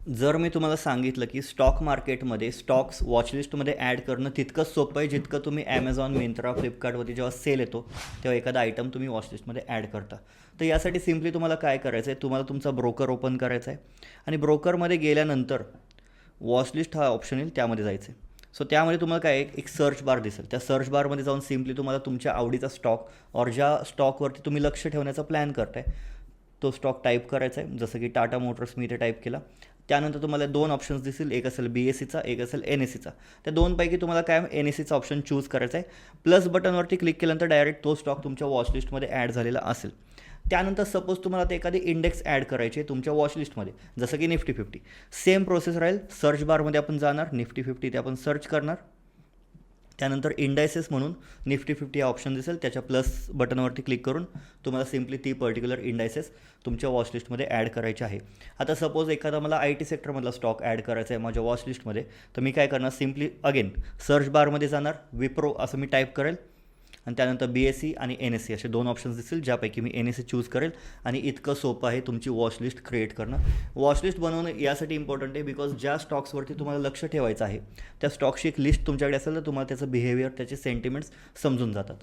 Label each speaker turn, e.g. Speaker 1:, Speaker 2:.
Speaker 1: जर मी तुम्हाला सांगितलं की स्टॉक मार्केटमध्ये स्टॉक्स वॉचलिस्टमध्ये ॲड करणं तितकंच सोपं आहे जितकं तुम्ही ॲमेझॉन, मिंत्रा, फ्लिपकार्टवरती जेव्हा सेल येतो तेव्हा एखादा आयटम तुम्ही वॉचलिस्टमध्ये ॲड करता. तर यासाठी सिम्पली तुम्हाला काय करायचं आहे, तुम्हाला तुमचा ब्रोकर ओपन करायचा आहे आणि ब्रोकरमध्ये गेल्यानंतर वॉचलिस्ट हा ऑप्शन येईल, त्यामध्ये जायचं आहे. सो त्यामध्ये तुम्हाला काय एक सर्च बार दिसेल. त्या सर्च बारमध्ये जाऊन सिम्पली तुम्हाला तुमच्या आवडीचा स्टॉक और ज्या स्टॉकवरती तुम्ही लक्ष ठेवण्याचा प्लॅन करताय तो स्टॉक टाईप करायचा आहे. जसं की टाटा मोटर्स मी इथे टाईप केला. त्यानंतर तुम्हाला दोन ऑप्शन्स दिसतील, एक असेल बी एस सीचा, एक असेल एन एस सीचा. त्या दोनपैकी तुम्हाला काय एन एस सीचा ऑप्शन चूज करायचा आहे. प्लस बटनवरती क्लिक केल्यानंतर डायरेक्ट तो स्टॉक तुमच्या वॉचलिस्टमध्ये ॲड झालेला असेल. त्यानंतर सपोज तुम्हाला ते एखादी इंडेक्स ॲड करायची आहे तुमच्या वॉचलिस्टमध्ये, जसं की निफ्टी 50. सेम प्रोसेस राहील. सर्च बारमध्ये आपण जाणार, निफ्टी 50 ते आपण सर्च करणार. त्यानंतर इंडायसेस म्हणून निफ्टी 50 हा ऑप्शन दिसेल, त्याच्या प्लस बटनवरती क्लिक करून तुम्हाला सिम्पली ती पर्टिक्युलर इंडायसेस तुमच्या वॉचलिस्टमध्ये ॲड करायची आहे. आता सपोज एखादा मला आय टी सेक्टरमधला स्टॉक ॲड करायचा आहे माझ्या वॉचलिस्टमध्ये, तर मी काय करणार, सिम्पली अगेन सर्च बारमध्ये जाणार, विप्रो असं मी टाईप करेल आणि त्यानंतर बी एस सी आणि एन एस सी असे दोन ऑप्शन्स दिसतील, ज्यापैकी मी एन एस सी चूज करेल. आणि इतकं सोपं आहे तुमची वॉचलिस्ट क्रिएट करणं. वॉचलिस्ट बनवणं यासाठी इम्पॉर्टंट आहे बिकॉज ज्या स्टॉक्सवरती तुम्हाला लक्ष ठेवायचं आहे त्या स्टॉक्सची एक लिस्ट तुमच्याकडे असेल तर तुम्हाला त्याचं बिहेवियर, त्याचे सेंटिमेंट्स समजून जातात.